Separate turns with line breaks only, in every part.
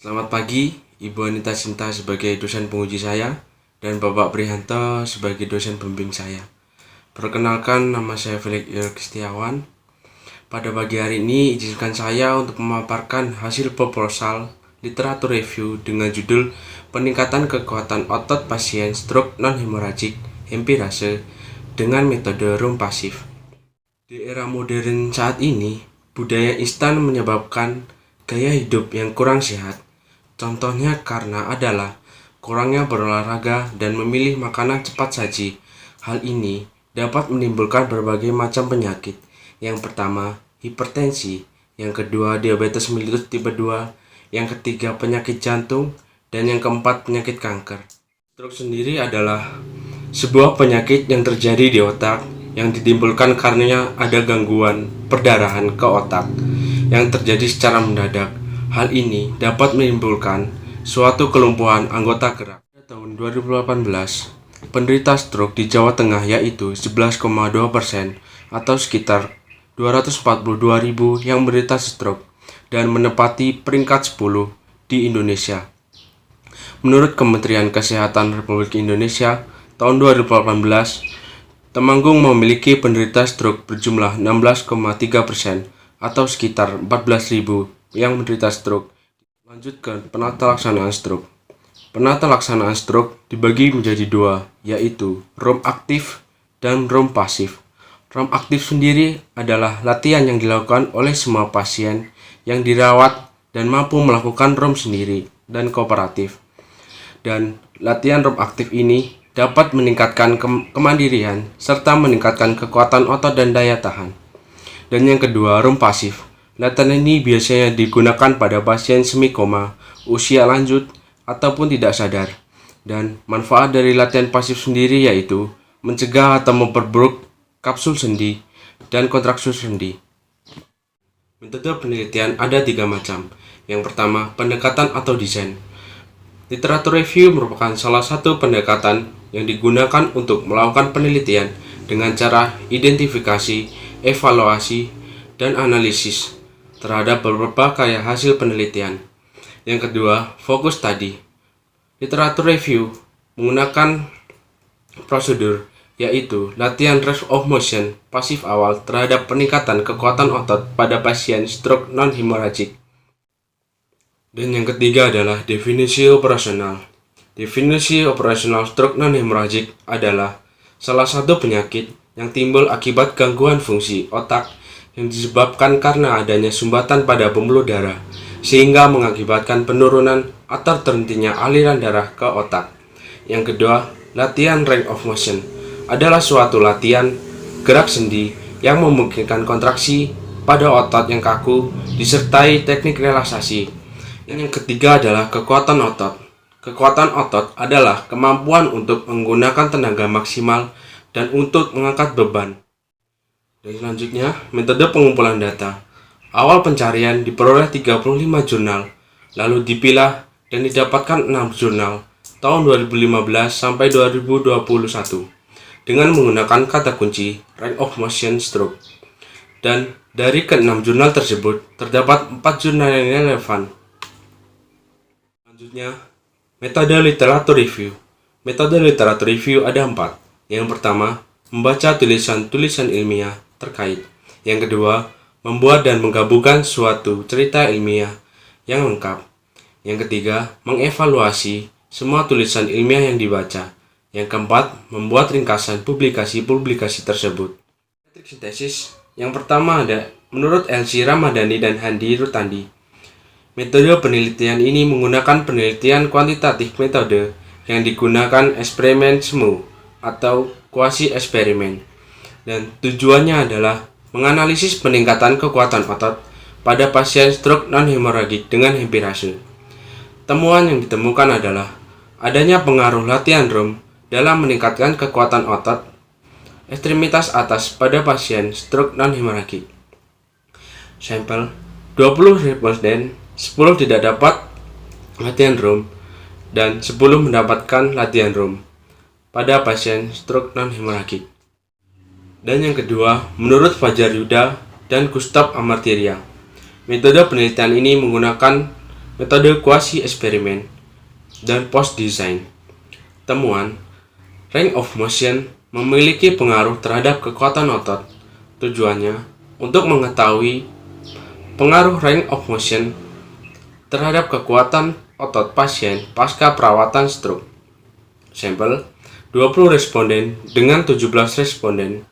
Selamat pagi, Ibu Anita Sinta sebagai dosen penguji saya dan Bapak Prihanto sebagai dosen pembimbing saya. Perkenalkan, nama saya Felix Kristiawan. Pada pagi hari ini, izinkan saya untuk memaparkan hasil proposal literatur review dengan judul Peningkatan Kekuatan Otot Pasien Stroke Non-Hemorrhagic Hempirase dengan metode ROM pasif. Di era modern saat ini, budaya instan menyebabkan gaya hidup yang kurang sehat. Contohnya karena adalah kurangnya berolahraga dan memilih makanan cepat saji. Hal ini dapat menimbulkan berbagai macam penyakit. Yang pertama, hipertensi. Yang kedua, diabetes mellitus tipe 2. Yang ketiga, penyakit jantung. Dan yang keempat, penyakit kanker. Stroke sendiri adalah sebuah penyakit yang terjadi di otak yang ditimbulkan karena ada gangguan perdarahan ke otak yang terjadi secara mendadak. Hal ini dapat menimbulkan suatu kelumpuhan anggota gerak. Pada tahun 2018, penderita stroke di Jawa Tengah yaitu 11,2% atau sekitar 242.000 yang menderita stroke dan menempati peringkat 10 di Indonesia. Menurut Kementerian Kesehatan Republik Indonesia, tahun 2018, Temanggung memiliki penderita stroke berjumlah 16,3% atau sekitar 14.000 yang menderita stroke. Lanjut ke penata laksanaan stroke. Penata laksanaan stroke dibagi menjadi dua, yaitu ROM aktif dan ROM pasif. ROM aktif sendiri adalah latihan yang dilakukan oleh semua pasien yang dirawat dan mampu melakukan ROM sendiri dan kooperatif. Dan latihan ROM aktif ini dapat meningkatkan kemandirian serta meningkatkan kekuatan otot dan daya tahan. Dan yang kedua, ROM pasif. Latihan ini biasanya digunakan pada pasien semi koma, usia lanjut, ataupun tidak sadar. Dan manfaat dari latihan pasif sendiri yaitu mencegah atau memperburuk kapsul sendi dan kontraksi sendi. Metode penelitian ada 3 macam. Yang pertama, pendekatan atau desain. Literatur review merupakan salah satu pendekatan yang digunakan untuk melakukan penelitian dengan cara identifikasi, evaluasi, dan analisis terhadap berbagai hasil penelitian. Yang kedua, fokus study. Literatur review menggunakan prosedur yaitu latihan range of motion pasif awal terhadap peningkatan kekuatan otot pada pasien stroke non-hemorrhagic. Dan yang ketiga adalah definisi operasional. Definisi operasional stroke non-hemorrhagic adalah salah satu penyakit yang timbul akibat gangguan fungsi otak yang disebabkan karena adanya sumbatan pada pembuluh darah, sehingga mengakibatkan penurunan atau terhentinya aliran darah ke otak. Yang kedua, latihan range of motion adalah suatu latihan gerak sendi yang memungkinkan kontraksi pada otot yang kaku disertai teknik relaksasi. Yang ketiga adalah kekuatan otot. Kekuatan otot adalah kemampuan untuk menggunakan tenaga maksimal dan untuk mengangkat beban. Dan selanjutnya, metode pengumpulan data. Awal pencarian diperoleh 35 jurnal, lalu dipilah dan didapatkan 6 jurnal tahun 2015 sampai 2021 dengan menggunakan kata kunci range of motion stroke. Dan dari ke-6 jurnal tersebut, terdapat 4 jurnal yang relevan. Selanjutnya, metode literatur review. Metode literatur review ada 4. Yang pertama, membaca tulisan-tulisan ilmiah terkait. Yang kedua, membuat dan menggabungkan suatu cerita ilmiah yang lengkap. Yang ketiga, mengevaluasi semua tulisan ilmiah yang dibaca. Yang keempat, membuat ringkasan publikasi-publikasi tersebut. Metrik sintesis yang pertama ada menurut Elsie Ramadhani dan Handi Rutandi. Metode penelitian ini menggunakan penelitian kuantitatif metode yang digunakan eksperimen semu atau kuasi eksperimen. Dan tujuannya adalah menganalisis peningkatan kekuatan otot pada pasien stroke non-hemorrhagic dengan hempirase. Temuan yang ditemukan adalah adanya pengaruh latihan ROM dalam meningkatkan kekuatan otot ekstremitas atas pada pasien stroke non-hemorrhagic. Sampel 20 responden, 10 tidak dapat latihan ROM dan 10 mendapatkan latihan ROM pada pasien stroke non-hemorrhagic. Dan yang kedua, menurut Fajar Yuda dan Gustav Amartya, metode penelitian ini menggunakan metode kuasi eksperimen, dan post design. Temuan, range of motion memiliki pengaruh terhadap kekuatan otot. Tujuannya untuk mengetahui pengaruh range of motion terhadap kekuatan otot pasien pasca perawatan stroke. Sampel 20 responden dengan 17 responden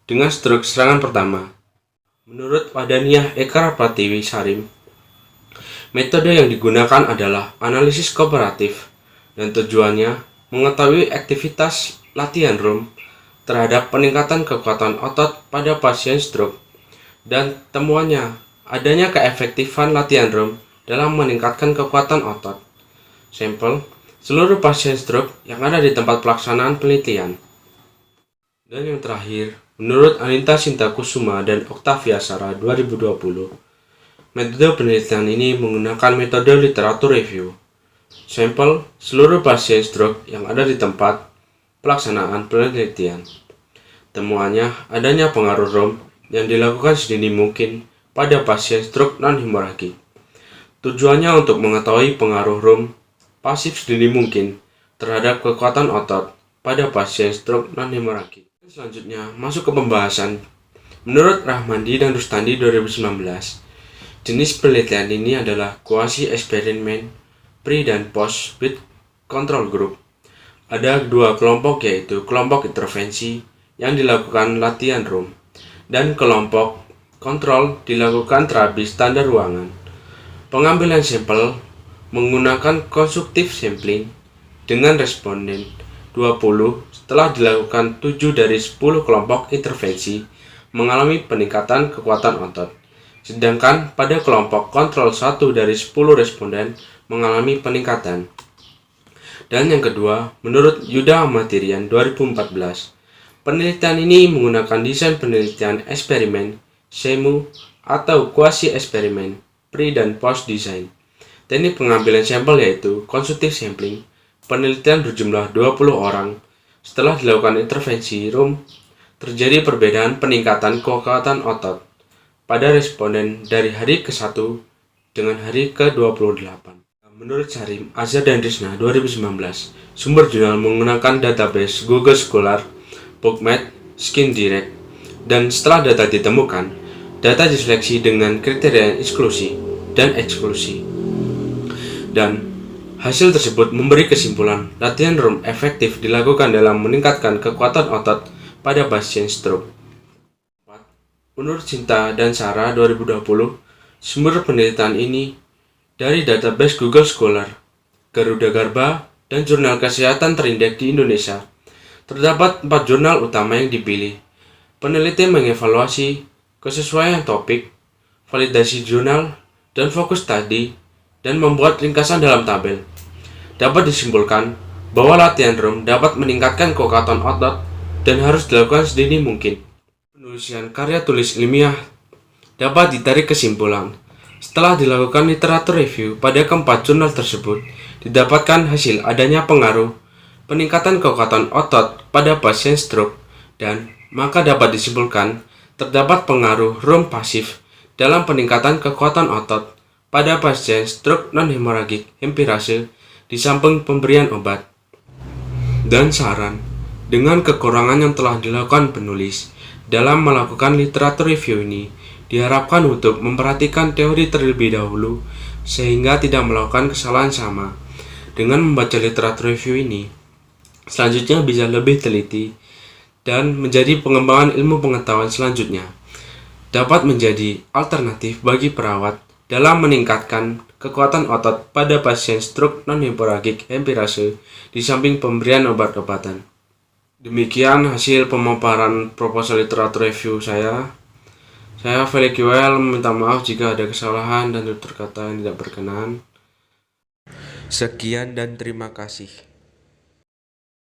dengan stroke serangan pertama. Menurut Wadaniah Eka Pratiwi Sarim, metode yang digunakan adalah analisis komparatif dan tujuannya mengetahui aktivitas latihan room terhadap peningkatan kekuatan otot pada pasien stroke dan temuannya adanya keefektifan latihan room dalam meningkatkan kekuatan otot. Sampel seluruh pasien stroke yang ada di tempat pelaksanaan penelitian. Dan yang terakhir, menurut Anita Sinta Kusuma dan Octavia Sara 2020, metode penelitian ini menggunakan metode literatur review. Sampel seluruh pasien stroke yang ada di tempat pelaksanaan penelitian. Temuannya adanya pengaruh ROM yang dilakukan sedini mungkin pada pasien stroke non-hemoragik. Tujuannya untuk mengetahui pengaruh ROM pasif sedini mungkin terhadap kekuatan otot pada pasien stroke non-hemoragik. Selanjutnya masuk ke pembahasan. Menurut Rahmandi dan Rustandi 2019, jenis penelitian ini adalah kuasi eksperimen pre dan post with control group. Ada dua kelompok, yaitu kelompok intervensi yang dilakukan latihan room dan kelompok kontrol dilakukan terapi standar ruangan. Pengambilan sampel menggunakan konstruktif sampling dengan responden 20 setelah dilakukan 7 dari 10 kelompok intervensi mengalami peningkatan kekuatan otot, sedangkan pada kelompok kontrol 1 dari 10 responden mengalami peningkatan. Dan yang kedua, menurut Yuda Amatirian 2014, penelitian ini menggunakan desain penelitian eksperimen, SEMU, atau kuasi eksperimen, pre dan post design. Teknik pengambilan sampel yaitu konstruktif sampling. Penelitian berjumlah 20 orang. Setelah dilakukan intervensi room, terjadi perbedaan peningkatan kekuatan otot pada responden dari hari ke-1 dengan hari ke-28. Menurut Sarim, Azhar dan Rizna 2019, sumber jurnal menggunakan database Google Scholar, PubMed, SkinDirect, dan setelah data ditemukan, data diseleksi dengan kriteria inklusi dan eksklusi. Dan hasil tersebut memberi kesimpulan latihan room efektif dilakukan dalam meningkatkan kekuatan otot pada pasien stroke. Menurut Sinta dan Sarah 2020, sumber penelitian ini dari database Google Scholar, Garuda Garba, dan jurnal kesehatan terindeks di Indonesia. Terdapat 4 jurnal utama yang dipilih. Peneliti mengevaluasi kesesuaian topik, validasi jurnal, dan fokus studi, dan membuat ringkasan dalam tabel. Dapat disimpulkan bahwa latihan room dapat meningkatkan kekuatan otot dan harus dilakukan sedini mungkin. Penulisan karya tulis ilmiah dapat ditarik kesimpulan. Setelah dilakukan literatur review pada keempat jurnal tersebut, didapatkan hasil adanya pengaruh peningkatan kekuatan otot pada pasien stroke dan maka dapat disimpulkan terdapat pengaruh room pasif dalam peningkatan kekuatan otot pada pasien stroke non-hemoragik hemipirase di samping pemberian obat. Dan saran, dengan kekurangan yang telah dilakukan penulis dalam melakukan literatur review ini, diharapkan untuk memperhatikan teori terlebih dahulu sehingga tidak melakukan kesalahan sama. Dengan membaca literatur review ini, selanjutnya bisa lebih teliti dan menjadi pengembangan ilmu pengetahuan selanjutnya. Dapat menjadi alternatif bagi perawat dalam meningkatkan kekuatan otot pada pasien stroke non-hemoragik hemipirase di samping pemberian obat-obatan. Demikian hasil pemaparan proposal literatur review saya. Saya Felix Yuel meminta maaf jika ada kesalahan dan tutur kata yang tidak berkenan. Sekian dan terima kasih.